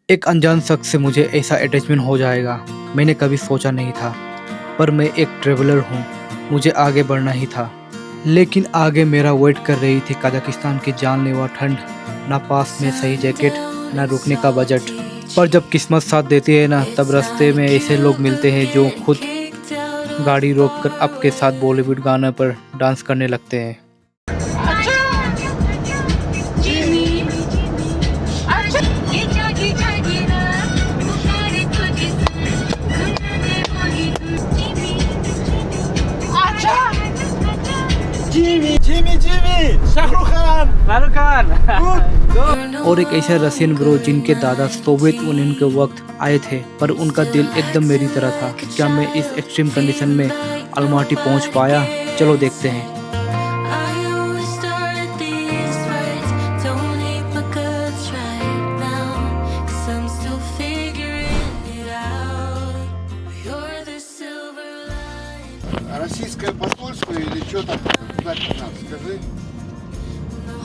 एक अनजान शख्स से मुझे ऐसा अटैचमेंट हो जाएगा, मैंने कभी सोचा नहीं था। पर मैं एक ट्रैवलर हूँ, मुझे आगे बढ़ना ही था। लेकिन आगे मेरा वेट कर रही थी कजाकिस्तान की जानलेवा ठंड, ना पास में सही जैकेट, ना रुकने का बजट। पर जब किस्मत साथ देती है ना, तब रास्ते में ऐसे लोग मिलते हैं जो खुद गाड़ी रोककर आपके साथ बॉलीवुड गानों पर डांस करने लगते हैं। जिमी शाहरुख खान और एक ऐसे रशियन ब्रो जिनके दादा सोवियत यूनियन के वक्त आए थे, पर उनका दिल एकदम मेरी तरह था। क्या मैं इस एक्सट्रीम कंडीशन में अलमाटी पहुंच पाया? चलो देखते हैं। Российское посольство или что там туда надо, скажи.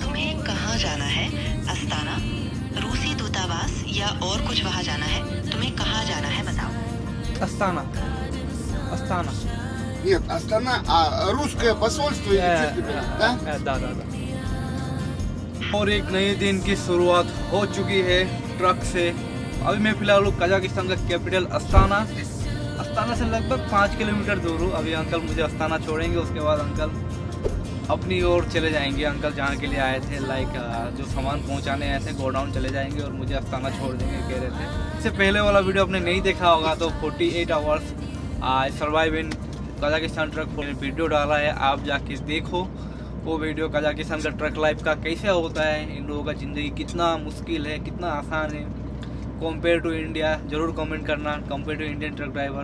तुम्हें कहाँ जाना है? अस्ताना, रूसी दूतावास या और कुछ वहाँ जाना है? तुम्हें कहाँ जाना है बताओ। अस्ताना। Нет, Астана, а русское посольство или что тебе, да? दादा। और एक नए दिन की शुरुआत हो चुकी है ट्रक से। अभी मैं फिलहाल हूँ कजाकिस्तान का कैपिटल अस्ताना से लगभग 5 किलोमीटर दूर हूँ। अभी अंकल मुझे अस्ताना छोड़ेंगे, उसके बाद अंकल अपनी ओर चले जाएंगे। अंकल जहाँ के लिए आए थे, लाइक जो सामान पहुँचाने आए थे, गोडाउन चले जाएंगे और मुझे अस्ताना छोड़ देंगे कह रहे थे। इससे पहले वाला वीडियो आपने नहीं देखा होगा तो 48 hours I survive in Kazakhstan truck video डाला है, आप जाके देखो वो वीडियो। कजाकिस्तान का ट्रक लाइफ का कैसे होता है, इन लोगों का ज़िंदगी कितना मुश्किल है, कितना आसान है कंपेयर टू इंडिया। ज़रूर कमेंट करना compare to Indian truck driver.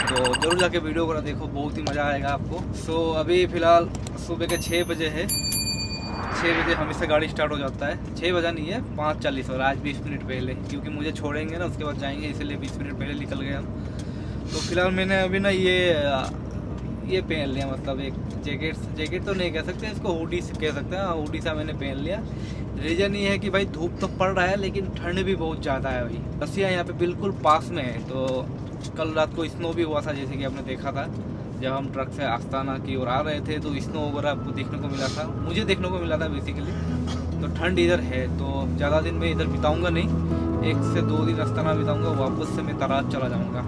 तो ज़रूर जाके वीडियो को देखो, बहुत ही मज़ा आएगा आपको। सो अभी फ़िलहाल सुबह के 6 बजे है। 6 बजे हमेशा गाड़ी स्टार्ट हो जाता है। 6 बजा नहीं है, 5:40 और आज 20 मिनट पहले, क्योंकि मुझे छोड़ेंगे ना, उसके बाद जाएंगे, इसलिए 20 मिनट पहले निकल गए हम। तो फिलहाल मैंने अभी ना ये पहन लिया, मतलब एक जैकेट तो नहीं कह सकते इसको, हुडी कह सकते हैं। हुडी सा मैंने पहन लिया। रीज़न ये है कि भाई धूप तो पड़ रहा है लेकिन ठंड भी बहुत ज़्यादा है। भाई रसिया यहाँ पे बिल्कुल पास में है। तो कल रात को स्नो भी हुआ था, जैसे कि आपने देखा था जब हम ट्रक से आस्ताना की ओर आ रहे थे, तो स्नो वगैरह आपको देखने को मिला था, मुझे देखने को मिला था बेसिकली। तो ठंड इधर है, तो ज़्यादा दिन मैं इधर बिताऊँगा नहीं, 1 से 2 दिन आस्ताना बिताऊँगा, वापस से मैं तराज चला जाऊँगा।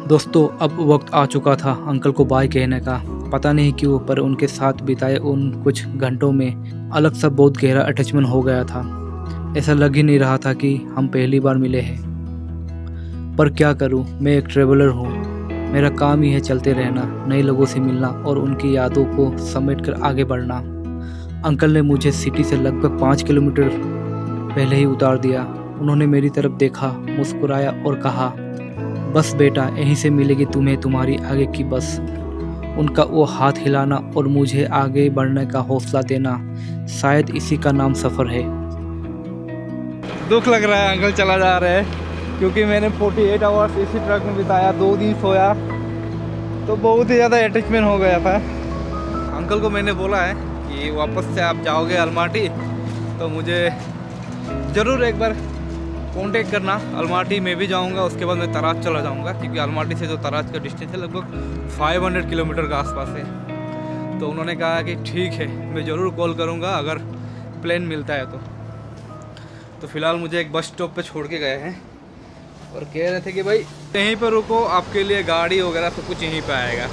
दोस्तों अब वक्त आ चुका था अंकल को बाय कहने का। पता नहीं क्यों, पर उनके साथ बिताए उन कुछ घंटों में अलग सा बहुत गहरा अटैचमेंट हो गया था। ऐसा लग ही नहीं रहा था कि हम पहली बार मिले हैं। पर क्या करूं, मैं एक ट्रैवलर हूं, मेरा काम ही है चलते रहना, नए लोगों से मिलना और उनकी यादों को समेट कर आगे बढ़ना। अंकल ने मुझे सिटी से लगभग 5 किलोमीटर पहले ही उतार दिया। उन्होंने मेरी तरफ देखा, मुस्कुराया और कहा, बस बेटा, यहीं से मिलेगी तुम्हें तुम्हारी आगे की बस। उनका वो हाथ हिलाना और मुझे आगे बढ़ने का हौसला देना, शायद इसी का नाम सफ़र है। दुख लग रहा है अंकल चला जा रहे हैं, क्योंकि मैंने 48 आवर्स इसी ट्रक में बिताया, 2 दिन सोया, तो बहुत ही ज़्यादा अटैचमेंट हो गया था। अंकल को मैंने बोला है कि वापस से आप जाओगे अलमाटी तो मुझे ज़रूर एक बार कांटेक्ट करना। अलमाटी में भी जाऊंगा, उसके बाद मैं तराज चला जाऊंगा, क्योंकि अलमाटी से जो तराज का डिस्टेंस है लगभग 500 किलोमीटर का आसपास है। तो उन्होंने कहा कि ठीक है, मैं ज़रूर कॉल करूंगा अगर प्लेन मिलता है तो फ़िलहाल मुझे एक बस स्टॉप पे छोड़ के गए हैं और कह रहे थे कि भाई यहीं पर रुको, आपके लिए गाड़ी वगैरह सब कुछ यहीं पर आएगा।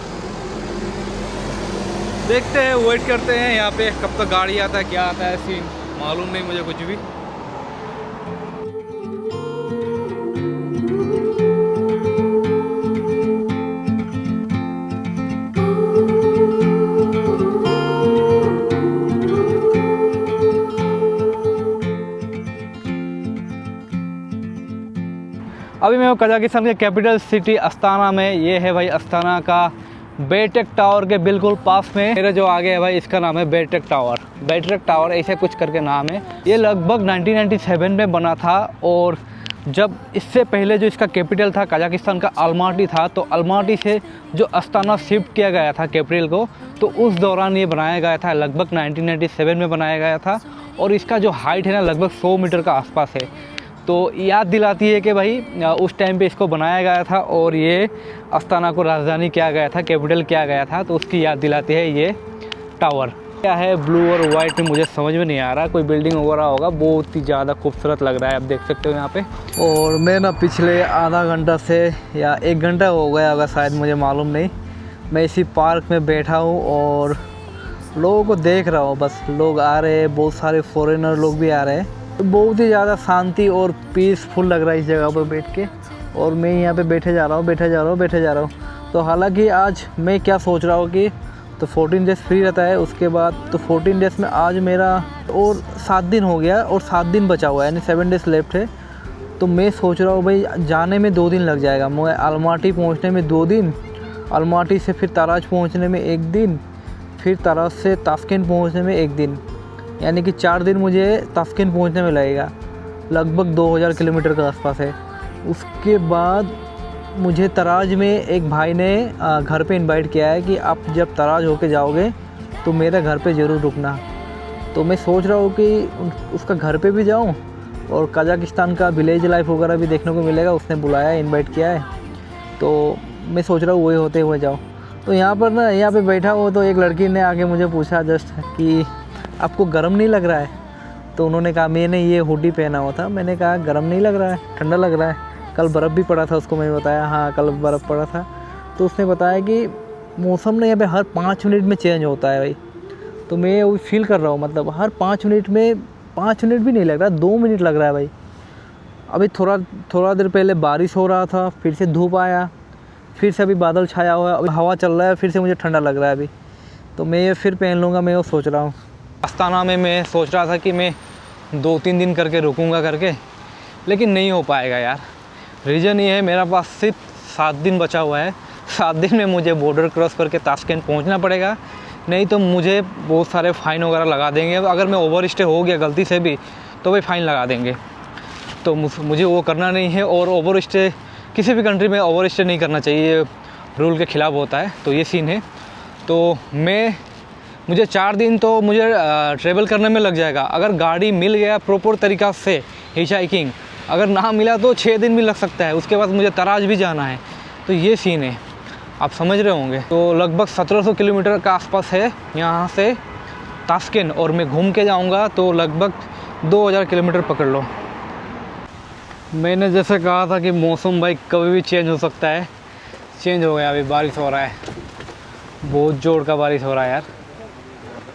देखते हैं, वेट करते हैं यहाँ पे कब तक गाड़ी आता है, क्या आता है सीन मालूम नहीं मुझे कुछ भी। अभी मैं कजाकिस्तान के कैपिटल सिटी अस्ताना में। ये है भाई अस्ताना का बेटेक टावर के बिल्कुल पास में। मेरे जो आगे है भाई, इसका नाम है बेटेक टावर ऐसे कुछ करके नाम है। ये लगभग 1997 में बना था, और जब इससे पहले जो इसका कैपिटल था कजाकिस्तान का अलमाटी था, तो अलमाटी से जो अस्ताना शिफ्ट किया गया था कैपिटल को, तो उस दौरान ये बनाया गया था। लगभग 1997 में बनाया गया था और इसका जो हाइट है ना लगभग 100 मीटर का आसपास है। तो याद दिलाती है कि भाई उस टाइम पे इसको बनाया गया था और ये अस्ताना को राजधानी किया गया था, कैपिटल किया गया था, तो उसकी याद दिलाती है ये टावर। क्या है ब्लू और वाइट में मुझे समझ में नहीं आ रहा, कोई बिल्डिंग वगैरह होगा, बहुत ही ज़्यादा खूबसूरत लग रहा है, आप देख सकते हो यहाँ पे। और मैं ना पिछले आधा घंटा से या 1 घंटा हो गया होगा शायद, मुझे मालूम नहीं, मैं इसी पार्क में बैठा हूँ और लोगों को देख रहा हूँ। बस लोग आ रहे हैं, बहुत सारे फॉरेनर लोग भी आ रहे हैं, तो बहुत ही ज़्यादा शांति और पीसफुल लग रहा है इस जगह पर बैठ के। और मैं यहाँ पे बैठे जा रहा हूँ। तो हालांकि आज मैं क्या सोच रहा हूँ कि तो 14 डेज़ फ्री रहता है, उसके बाद तो 14 डेज़ में आज मेरा और 7 दिन हो गया और 7 दिन बचा हुआ है, यानी 7 डेज़ लेफ्ट है। तो मैं सोच रहा हूँ भाई जाने में 2 दिन लग जाएगा, मैं अलमाटी पहुँचने में 2 दिन, अलमाटी से फिर ताराज पहुँचने में 1 दिन, फिर ताराज से ताशकंद पहुँचने में 1 दिन, यानी कि 4 दिन मुझे ताशकंद पहुँचने में लगेगा। लगभग 2000 किलोमीटर के आसपास है। उसके बाद मुझे तराज में एक भाई ने घर पे इनवाइट किया है कि आप जब तराज होके जाओगे तो मेरे घर पे ज़रूर रुकना। तो मैं सोच रहा हूँ कि उसका घर पे भी जाऊँ और कजाकिस्तान का विलेज लाइफ वगैरह भी देखने को मिलेगा, उसने बुलाया है, इनवाइट किया है, तो मैं सोच रहा हूँ वही होते हुए जाऊँ। तो यहाँ पे बैठा हूँ तो एक लड़की ने आके मुझे पूछा जस्ट कि आपको गर्म नहीं लग रहा है? तो उन्होंने कहा, मैंने ये हुडी पहना हुआ था, मैंने कहा गर्म नहीं लग रहा है, ठंडा लग रहा है। कल बर्फ़ भी पड़ा था, उसको मैंने बताया हाँ कल बर्फ़ पड़ा था। तो उसने बताया कि मौसम ना यहाँ पे हर 5 मिनट में चेंज होता है भाई। तो मैं वो फील कर रहा हूँ, मतलब हर 5 मिनट में, 5 मिनट भी नहीं लग रहा, 2 मिनट लग रहा है भाई। अभी थोड़ा देर पहले बारिश हो रहा था, फिर से धूप आया, फिर से अभी बादल छाया हुआ है, अभी हवा चल रहा है, फिर से मुझे ठंडा लग रहा है अभी। तो मैं ये फिर पहन लूँगा, मैं वो सोच रहा हूँ। अस्ताना में मैं सोच रहा था कि मैं 2-3 दिन करके रुकूँगा करके, लेकिन नहीं हो पाएगा यार। रीज़न ये है, मेरा पास सिर्फ 7 दिन बचा हुआ है। 7 दिन में मुझे बॉर्डर क्रॉस करके ताशकंद पहुंचना पड़ेगा, नहीं तो मुझे बहुत सारे फ़ाइन वगैरह लगा देंगे। अगर मैं ओवर स्टे हो गया गलती से भी तो भाई फ़ाइन लगा देंगे, तो मुझे वो करना नहीं है। और ओवर स्टे किसी भी कंट्री में ओवर स्टे नहीं करना चाहिए, रूल के ख़िलाफ़ होता है, तो ये सीन है। तो मुझे 4 दिन तो मुझे ट्रैवल करने में लग जाएगा। अगर गाड़ी मिल गया प्रॉपर तरीक़ा से, हिचहाइकिंग, अगर ना मिला तो 6 दिन भी लग सकता है। उसके बाद मुझे तराज भी जाना है, तो ये सीन है, आप समझ रहे होंगे। तो लगभग 1700 किलोमीटर का आसपास है यहाँ से ताशकंद, और मैं घूम के जाऊँगा तो लगभग 2000 किलोमीटर पकड़ लो। मैंने जैसे कहा था कि मौसम भाई कभी भी चेंज हो सकता है, चेंज हो गया। अभी बारिश हो रहा है, बहुत ज़ोर का बारिश हो रहा है यार,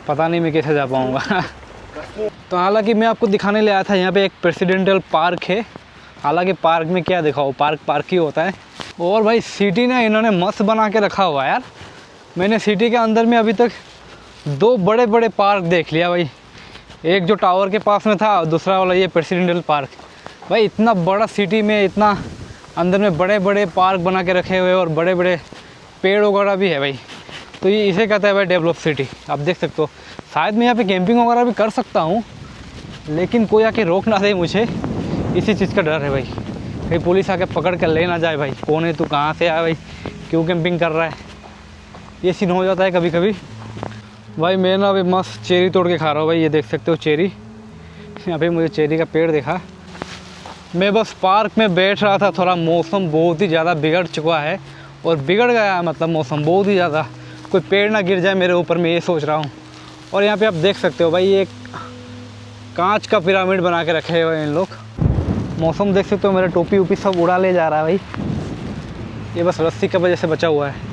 पता नहीं मैं कैसे जा पाऊँगा। तो हालांकि मैं आपको दिखाने ले आया था, यहाँ पे एक प्रेसिडेंशियल पार्क है। हालांकि पार्क में क्या दिखाओ, पार्क ही होता है। और भाई सिटी ना इन्होंने मस्त बना के रखा हुआ है यार। मैंने सिटी के अंदर में अभी तक 2 बड़े बड़े पार्क देख लिया भाई, एक जो टावर के पास में था, दूसरा वाला ये प्रेसिडेंशियल पार्क। भाई इतना बड़ा सिटी में, इतना अंदर में बड़े बड़े पार्क बना के रखे हुए और बड़े बड़े पेड़ वगैरह भी है भाई। तो ये इसे कहता है भाई डेवलप सिटी। आप देख सकते हो, शायद मैं यहाँ पे कैंपिंग वगैरह भी कर सकता हूँ, लेकिन कोई आके रोक ना दे मुझे, इसी चीज़ का डर है भाई। कहीं पुलिस आके पकड़ कर ले ना जाए भाई, कौन है तू, कहाँ से आया भाई, क्यों कैंपिंग कर रहा है, ये सीन हो जाता है कभी कभी। भाई मैं ना अभी मस्त चेरी तोड़ के खा रहा हूँ भाई, ये देख सकते हो चेरी। यहाँ पे मुझे चेरी का पेड़ देखा। मैं बस पार्क में बैठ रहा था, थोड़ा मौसम बहुत ही ज़्यादा बिगड़ चुका है, और बिगड़ गया है मतलब मौसम बहुत ही ज़्यादा, कोई पेड़ ना गिर जाए मेरे ऊपर, मैं ये सोच रहा हूँ। और यहाँ पे आप देख सकते हो भाई, ये कांच का पिरामिड बना के रखे हुए हैं इन लोग। मौसम देख सकते हो, मेरा टोपी वोपी सब उड़ा ले जा रहा है भाई, ये बस रस्सी की वजह से बचा हुआ है।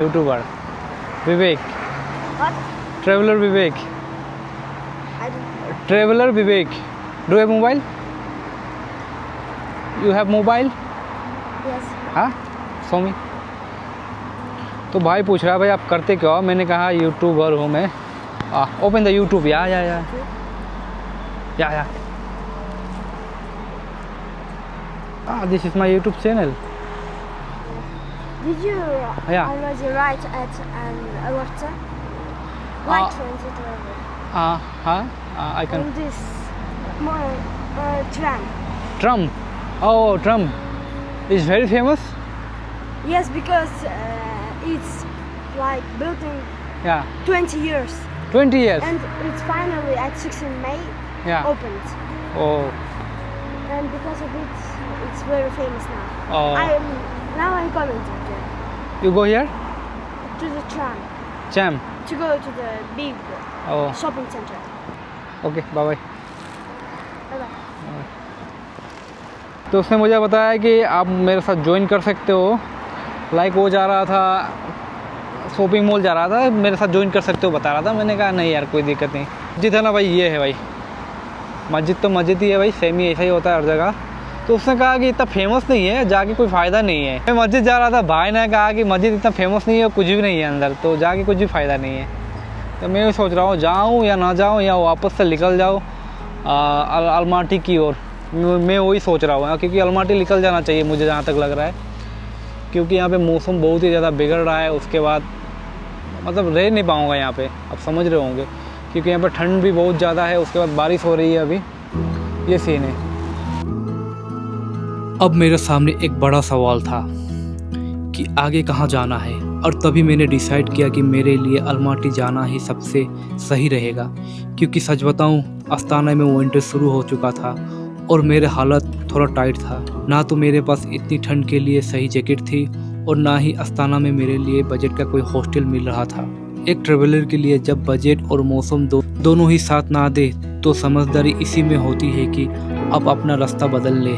YouTuber Vivek, traveller Vivek, traveller Vivek. Do have mobile? You have mobile? हाँ, सो मी। तो भाई पूछ रहा है भाई आप करते क्या हो? मैंने कहा यूट्यूबर हूँ मैं। Open the YouTube. या this is my YouTube channel. Did you Yeah. already write at an alerta? Like 2012. I can. On this more Tram. Tram. Oh, Tram is very famous. Yes, because it's like built in Yeah, 20 years. 20 years. And it's finally at 16 May Yeah. opened. Oh, And because of it, it's very famous now. oh. I'm coming to You go here? the tram Tram. to go to the big Oh, shopping center. okay. Bye bye. Bye-bye. तो उसने मुझे बताया कि आप मेरे साथ join कर सकते हो। लाइक वो जा रहा था, शॉपिंग मॉल जा रहा था, मेरे साथ ज्वाइन कर सकते हो बता रहा था। मैंने कहा नहीं यार कोई दिक्कत नहीं। मस्जिद है ना भाई, ये है भाई मस्जिद, तो मस्जिद ही है भाई, सेम ही ऐसा ही होता है हर जगह। तो उसने कहा कि इतना फेमस नहीं है, जाके कोई फ़ायदा नहीं है। मैं मस्जिद जा रहा था, भाई ने कहा कि मस्जिद इतना फेमस नहीं है, कुछ भी नहीं है अंदर, तो जाके कुछ भी फ़ायदा नहीं है। तो मैं ये सोच रहा हूँ जाऊँ या ना जाऊँ, या वापस से निकल जाऊँ अलमाटी की ओर। मैं वही सोच रहा हूँ, क्योंकि अलमाटी निकल जाना चाहिए मुझे जहाँ तक लग रहा है, क्योंकि यहाँ पे मौसम बहुत ही ज़्यादा बिगड़ रहा है। उसके बाद मतलब रह नहीं पाऊँगा यहाँ पे, आप समझ रहे होंगे, क्योंकि यहाँ पे ठंड भी बहुत ज़्यादा है। उसके बाद बारिश हो रही है अभी, ये सीन है। अब मेरे सामने एक बड़ा सवाल था कि आगे कहाँ जाना है, और तभी मैंने डिसाइड किया कि मेरे लिए अलमाटी जाना ही सबसे सही रहेगा। क्योंकि सच बताऊँ, अस्ताना में विंटर शुरू हो चुका था और मेरे हालत थोड़ा टाइट था। ना तो मेरे पास इतनी ठंड के लिए सही जैकेट थी, और ना ही अस्ताना में मेरे लिए बजट का कोई हॉस्टल मिल रहा था। एक ट्रेवलर के लिए जब बजट और मौसम दोनों ही साथ ना दे, तो समझदारी इसी में होती है कि अब अपना रास्ता बदल ले।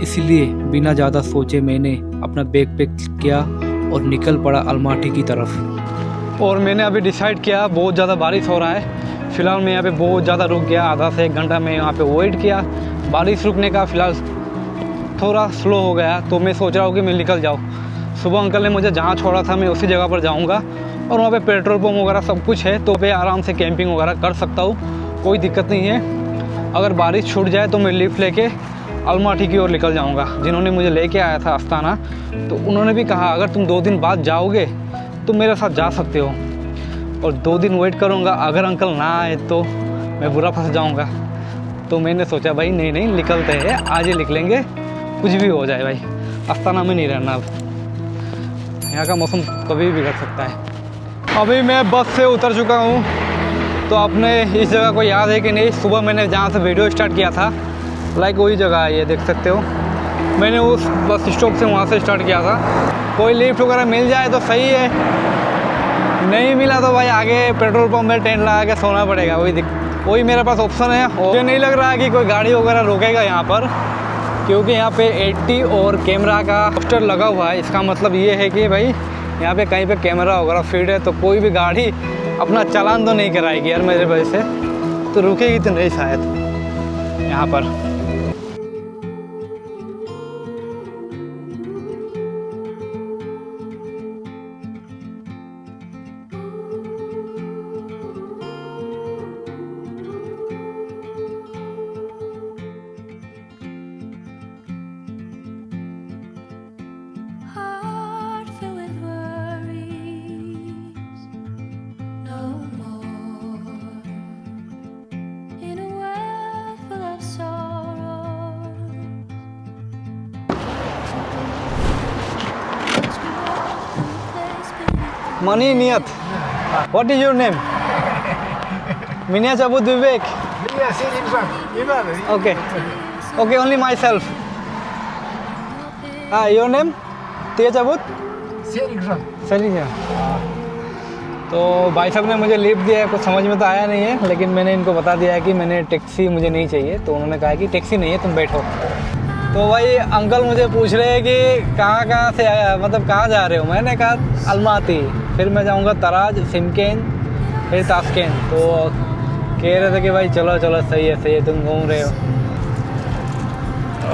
इसलिए बिना ज़्यादा सोचे मैंने अपना बैग पैक किया और निकल पड़ा अलमाटी की तरफ। और मैंने अभी डिसाइड किया, बहुत ज़्यादा बारिश हो रहा है। फ़िलहाल मैं यहाँ पे बहुत ज़्यादा रुक गया, आधा से 1 घंटा मैं यहाँ पे वेट किया। बारिश रुकने का फ़िलहाल थोड़ा स्लो हो गया, तो मैं सोच रहा हूँ कि मैं निकल जाऊँ। सुबह अंकल ने मुझे जहाँ छोड़ा था मैं उसी जगह पर जाऊँगा, और वहाँ पे पेट्रोल पंप वगैरह सब कुछ है, तो पे आराम से कैंपिंग वगैरह कर सकता हूँ, कोई दिक्कत नहीं है। अगर बारिश छूट जाए तो मैं लिफ्ट लेके अलमाटी की ओर निकल जाऊँगा। जिन्होंने मुझे लेके आया था अस्ताना, तो उन्होंने भी कहा अगर तुम 2 दिन बाद जाओगे तो मेरे साथ जा सकते हो, और 2 दिन वेट करूँगा। अगर अंकल ना आए तो मैं बुरा फंस जाऊँगा। तो मैंने सोचा भाई नहीं निकलते हैं, आज ही निकलेंगे, कुछ भी हो जाए भाई, अस्ताना में नहीं रहना। अब यहाँ का मौसम कभी भी बिगड़ सकता है। अभी मैं बस से उतर चुका हूँ। तो आपने इस जगह को याद है कि नहीं, सुबह मैंने जहाँ से वीडियो स्टार्ट किया था, लाइक वही जगह है, ये देख सकते हो। मैंने उस बस स्टॉप से वहाँ से स्टार्ट किया था। कोई लिफ्ट वगैरह मिल जाए तो सही है, नहीं मिला तो भाई आगे पेट्रोल पंप में टेंट लगा के सोना पड़ेगा। वही मेरे पास ऑप्शन है। मुझे नहीं लग रहा है कि कोई गाड़ी वगैरह रोकेगा यहाँ पर, क्योंकि यहाँ पे 80 और कैमरा का पोस्टर लगा हुआ है। इसका मतलब ये है कि भाई यहाँ पे कहीं पे कैमरा वगैरह फिट है, तो कोई भी गाड़ी अपना चालान तो नहीं कराएगी यार मेरे वजह से, तो रुकेगी तो नहीं शायद यहाँ पर। Heart filled with worries, no more. In a world full of sorrow, Mani Niyat, what is your name? Minia Chabut Vivek. Okay, okay, only myself. Your name? Tia Chabut? सही। तो भाई साहब ने मुझे लिफ्ट दिया है, कुछ समझ में तो आया नहीं है, लेकिन मैंने इनको बता दिया है कि मैंने टैक्सी मुझे नहीं चाहिए। तो उन्होंने कहा कि टैक्सी नहीं है, तुम बैठो। तो भाई अंकल मुझे पूछ रहे हैं कि कहाँ से आया, मतलब कहाँ जा रहे हो। मैंने कहा अलमाती, फिर मैं जाऊँगा तराज, सिमकेन, फिर ताशकेंत। तो कह रहे थे कि भाई चलो चलो सही है तुम घूम रहे हो।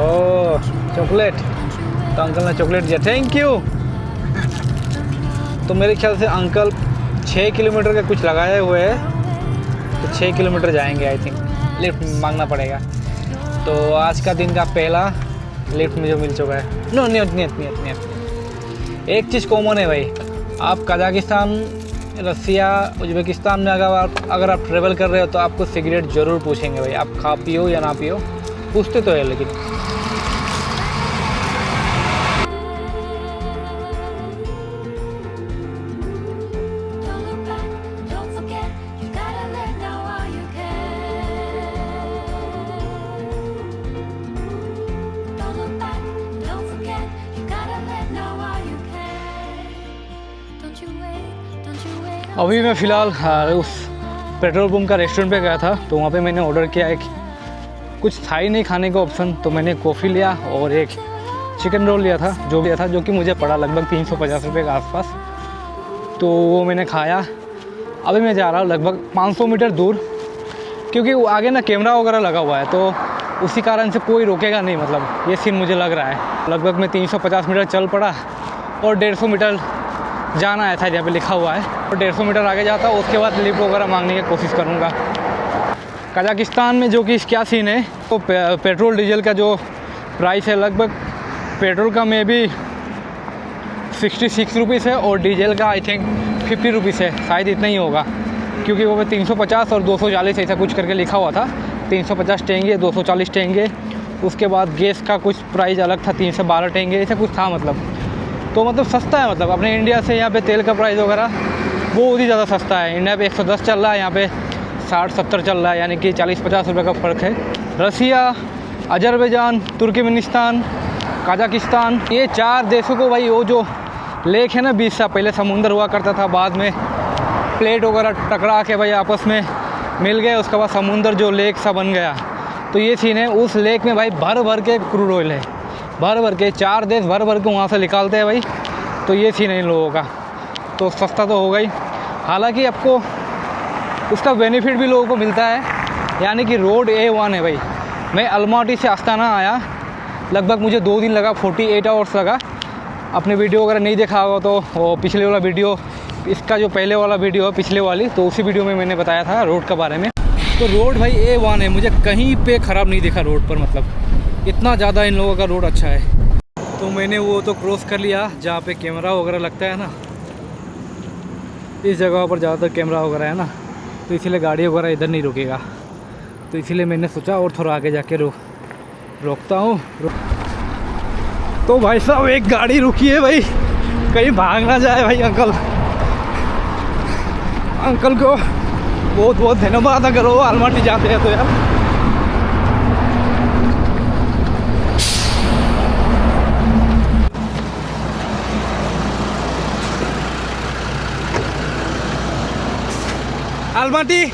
ओह चॉकलेट, तो अंकल ने चॉकलेट दिया, थैंक यू। तो मेरे ख्याल से अंकल 6 किलोमीटर का कुछ लगाए हुए हैं, तो 6 किलोमीटर जाएंगे आई थिंक। लिफ्ट मांगना पड़ेगा। तो आज का दिन का पहला लिफ्ट मुझे मिल चुका है। नो नियत एक चीज़ कॉमन है भाई, आप कजाकिस्तान, रसिया, उज़्बेकिस्तान में अगर आप ट्रैवल कर रहे हो तो आपको सिगरेट ज़रूर पूछेंगे भाई, आप खा पियो या ना पियो, पूछते तो है लेकिन। Don't look back, don't forget, you gotta let go while you can. Don't look back, don't forget, you gotta let go while you can. Don't you wait. अभी मैं फ़िलहाल उस पेट्रोल पंप का रेस्टोरेंट पे गया था, तो वहाँ पे मैंने ऑर्डर किया एक कुछ था ही नहीं खाने का ऑप्शन, तो मैंने कॉफ़ी लिया और एक चिकन रोल लिया था जो कि मुझे पड़ा लगभग 350 रुपये के आसपास। तो वो मैंने खाया। अभी मैं जा रहा हूँ लगभग 500 मीटर दूर, क्योंकि वो आगे ना कैमरा वगैरह लगा हुआ है, तो उसी कारण से कोई रोकेगा नहीं, मतलब ये सीन मुझे लग रहा है। लगभग मैं 350 मीटर चल पड़ा और 150 मीटर जाना है, शायद यहाँ पे लिखा हुआ है, और 150 मीटर आगे जाता हूँ, उसके बाद लिफ्ट वगैरह मांगने की कोशिश करूँगा। कजाकिस्तान में जो कि क्या सीन है, तो पेट्रोल डीजल का जो प्राइस है, लगभग पेट्रोल का में भी 66 रुपीज़ है और डीजल का आई थिंक 50 रुपीज़ है, शायद इतना ही होगा, क्योंकि वो 350 और 240 ऐसा कुछ करके लिखा हुआ था। 350 टेंगे, 240 टेंगे, उसके बाद गैस का कुछ प्राइस अलग था, 312 टेंगे, ऐसा कुछ था मतलब। तो मतलब सस्ता है, मतलब अपने इंडिया से यहाँ पे तेल का प्राइस वगैरह बहुत ही ज़्यादा सस्ता है। इंडिया पे 110 चल रहा है, यहाँ पे 60-70 चल रहा है, यानी कि 40-50 रुपये का फ़र्क है। रसिया, अजरबैजान, तुर्कमेनिस्तान, कजाकिस्तान, ये 4 देशों को भाई वो जो लेक है ना, 20 साल पहले समुंदर हुआ करता था, बाद में प्लेट वगैरह टकरा के भाई आपस में मिल गए, उसके बाद समुंदर जो लेक सा बन गया। तो ये सीन है, उस लेक में भाई भर भर के क्रूड ऑयल है, भर भर के 4 देश भर भर के वहाँ से निकालते हैं भाई। तो ये सीन है इन लोगों का, तो सस्ता तो होगा ही। हालांकि आपको उसका बेनिफिट भी लोगों को मिलता है, यानी कि रोड A1 है भाई। मैं अलमाटी से अस्ताना आया, लगभग मुझे 2 दिन लगा, 48 आवर्स लगा। अपने वीडियो वगैरह नहीं देखा होगा तो वो पिछले वाला वीडियो, इसका जो पहले वाला वीडियो है पिछले वाली, तो उसी वीडियो में मैंने बताया था रोड के बारे में। तो रोड भाई A1 है, मुझे कहीं पे ख़राब नहीं दिखा रोड पर, मतलब इतना ज़्यादा इन लोगों का रोड अच्छा है। तो मैंने वो तो क्रॉस कर लिया जहाँ पे कैमरा वगैरह लगता है ना, इस जगह पर ज़्यादातर कैमरा वगैरह है ना, तो इसीलिए गाड़ी वगैरह इधर नहीं रुकेगा। तो इसीलिए मैंने सोचा और थोड़ा आगे जाके रोकता हूँ। तो भाई साहब एक गाड़ी रुकी है भाई, कहीं भाग ना जाए भाई। अंकल को बहुत बहुत धन्यवाद अगर वो अलमाटी जाते हैं तो यार। अलमाटी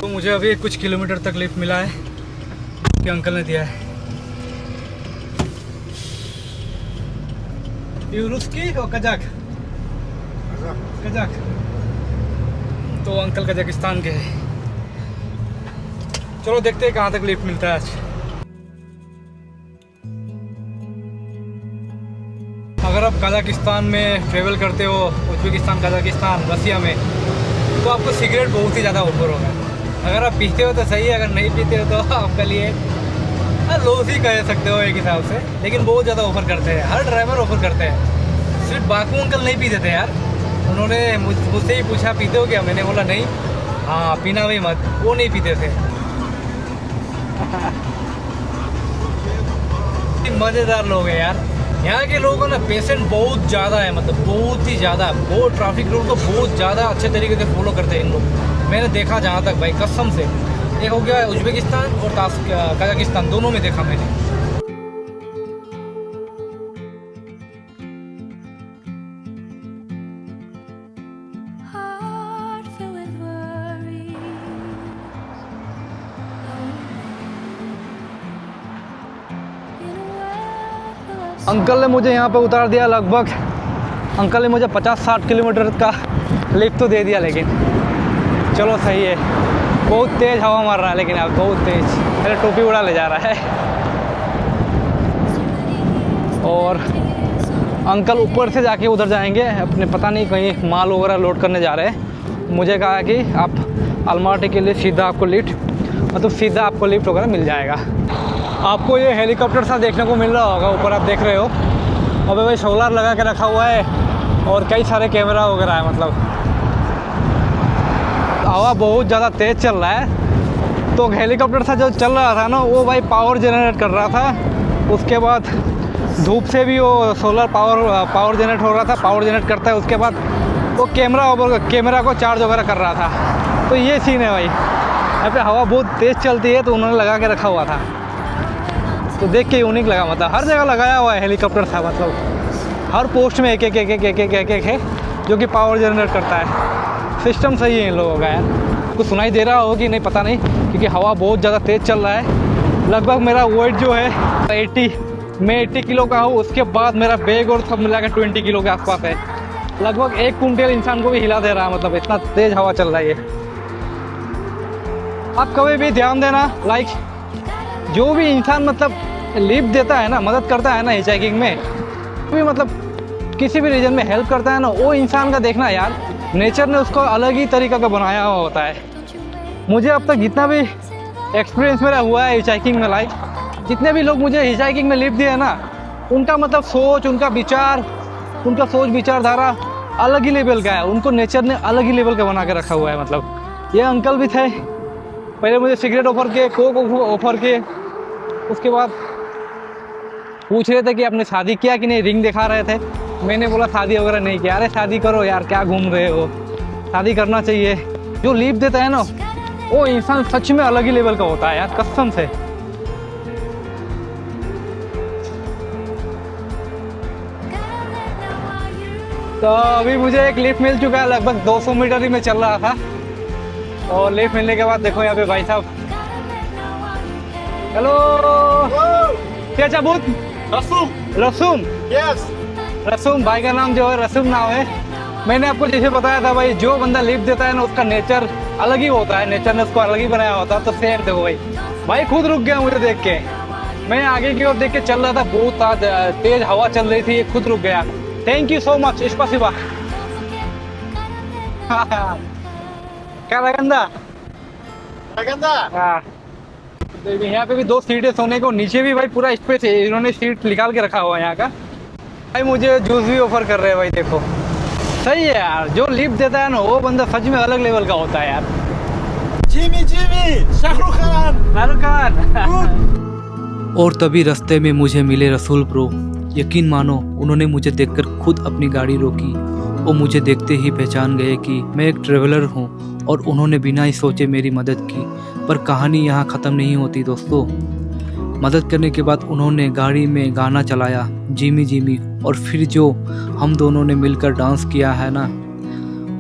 तो मुझे अभी कुछ किलोमीटर तक लिफ्ट मिला है कि अंकल ने दिया है। ये रुस्की और कजाक, कजाक तो अंकल कजाकिस्तान के हैं। चलो देखते हैं कहाँ तक लिफ्ट मिलता है आज। अगर आप कजाकिस्तान में ट्रेवल करते हो, उज्बेकिस्तान, कजाकिस्तान, रसिया में, तो आपको सिगरेट बहुत ही ज़्यादा ऑफर होगा। अगर आप पीते हो तो सही है, अगर नहीं पीते हो तो आपके लिए लॉस ही कह सकते हो एक हिसाब से, लेकिन बहुत ज़्यादा ऑफर करते हैं, हर ड्राइवर ऑफर करते हैं। सिर्फ बाकू अंकल नहीं पीते थे यार, उन्होंने मुझसे ही पूछा पीते हो क्या, मैंने बोला नहीं, हाँ पीना भी मत, वो नहीं पीते थे। मज़ेदार लोग हैं यार यहाँ के लोगों का ना, पेशेंट बहुत ज़्यादा है, मतलब बहुत ही ज़्यादा, बहुत ट्रैफिक रूल को बहुत ज़्यादा अच्छे तरीके से फॉलो करते हैं इन लोग। मैंने देखा जहाँ तक भाई कसम से, एक हो गया उज्बेकिस्तान और कजाकिस्तान, दोनों में देखा मैंने। Heart filled with worries. In a world full of uncle ने मुझे यहाँ पे उतार दिया, लगभग अंकल ने मुझे 50-60 किलोमीटर का लिफ्ट तो दे दिया, लेकिन चलो सही है। बहुत तेज़ हवा मार रहा है लेकिन अब बहुत तेज़, मेरा टोपी उड़ा ले जा रहा है। और अंकल ऊपर से जाके उधर जाएंगे अपने, पता नहीं कहीं माल वगैरह लोड करने जा रहे हैं। मुझे कहा कि आप अलमाटी के लिए सीधा आपको लिफ्ट, मतलब सीधा आपको लिफ्ट वगैरह मिल जाएगा। आपको ये हेलीकॉप्टर सा देखने को मिल रहा होगा ऊपर, आप देख रहे हो। अबे भाई सोलर लगा के रखा हुआ है और कई सारे कैमरा वगैरह है, मतलब हवा बहुत ज़्यादा तेज़ चल रहा है। तो हेलीकॉप्टर था जो चल रहा था ना, वो भाई पावर जनरेट कर रहा था। उसके बाद धूप से भी वो सोलर पावर जनरेट हो रहा था, पावर जनरेट करता है। उसके बाद वो कैमरा को चार्ज वगैरह कर रहा था। तो ये सीन है भाई। यहाँ पे हवा बहुत तेज़ चलती है, तो उन्होंने लगा के रखा हुआ था। तो देख के यूनिक लगा, मतलब हर जगह लगाया हुआ है हेलीकॉप्टर था, मतलब हर पोस्ट में एक है जो कि पावर जनरेट करता है। सिस्टम सही है इन लोगों का यार। कुछ सुनाई दे रहा हो कि नहीं पता नहीं, क्योंकि हवा बहुत ज़्यादा तेज़ चल रहा है। लगभग मेरा वेट जो है 80 किलो का हूँ। उसके बाद मेरा बैग और सब मिला के 20 किलो के आसपास है। लगभग 1 कुंटल इंसान को भी हिला दे रहा है, मतलब इतना तेज़ हवा चल रहा है ये। आप कभी भी ध्यान देना, लाइक जो भी इंसान मतलब लिफ्ट देता है ना, मदद करता है ना हिचहाइकिंग में, भी मतलब किसी भी रीजन में हेल्प करता है ना, वो इंसान का देखना यार, नेचर ने उसको अलग ही तरीका का बनाया हुआ होता है। मुझे अब तक जितना भी एक्सपीरियंस मेरा हुआ है हिचहाइकिंग में, लाइक जितने भी लोग मुझे हिचहाइकिंग में लिफ्ट दिए ना, उनका मतलब सोच, उनका सोच विचारधारा अलग ही लेवल का है। उनको नेचर ने अलग ही लेवल का बना के रखा हुआ है। मतलब ये अंकल भी थे, पहले मुझे सिगरेट ऑफर किए, कोक ऑफर किए। उसके बाद पूछ रहे थे कि आपने शादी किया कि नहीं, रिंग दिखा रहे थे। मैंने बोला शादी वगैरह नहीं किया। अरे शादी करो यार, क्या घूम रहे हो, शादी करना चाहिए। जो लिफ्ट देता है ना, वो इंसान सच में अलग ही लेवल का होता है यार, कसम से। तो अभी मुझे एक लिफ्ट मिल चुका है, लगभग 200 मीटर ही मैं चल रहा था। और लिफ्ट मिलने के बाद देखो यहाँ पे भाई साहब, हेलो क्या चाबूत रसूम Yes. रसूम भाई का नाम जो है रसूम नाम है। मैंने आपको जैसे बताया था भाई, जो बंदा लिफ्ट देता है ना, उसका नेचर अलग ही होता है। नेचर ने उसको अलग ही बनाया होता है। तो सेम देखो भाई खुद रुक गया मुझे देख के। मैं आगे की ओर देख के चल रहा था, बहुत तेज हवा चल रही थी, खुद रुक गया। थैंक यू सो मच, स्पासिबा। क्या लगंदा हाँ। तो यहाँ पे भी 2 सीटें सोने को, नीचे भी भाई पूरा स्पेस है। इन्होंने सीट निकाल के रखा हुआ है यहाँ का। भाई मुझे जूस भी ऑफर कर रहे हैं भाई, देखो सही है यार। जो लिफ्ट देता है ना, वो बंदा सच में अलग लेवल का होता है यार। Jimmy, शाहरुख खान। और तभी रास्ते में मुझे मिले रसूल ब्रो। यकीन मानो, उन्होंने मुझे देखकर खुद अपनी गाड़ी रोकी। वो मुझे देखते ही पहचान गए कि मैं एक ट्रेवलर हूँ, और उन्होंने बिना ही सोचे मेरी मदद की। पर कहानी यहाँ ख़त्म नहीं होती दोस्तों। मदद करने के बाद उन्होंने गाड़ी में गाना चलाया, जिमी जिमी, और फिर जो हम दोनों ने मिलकर डांस किया है ना,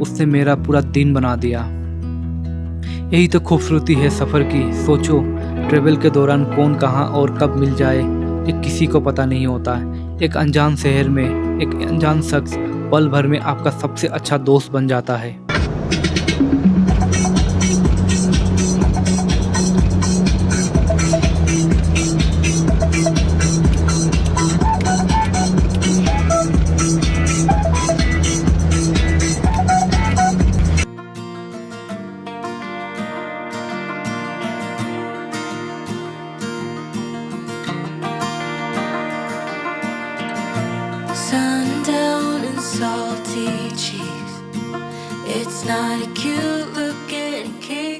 उसने मेरा पूरा दिन बना दिया। यही तो खूबसूरती है सफ़र की। सोचो, ट्रेवल के दौरान कौन कहाँ और कब मिल जाए, ये किसी को पता नहीं होता है। एक अनजान शहर में एक अनजान शख्स पल भर में आपका सबसे अच्छा दोस्त बन जाता है। Sundown and salty cheese. It's not a cute look in a cave.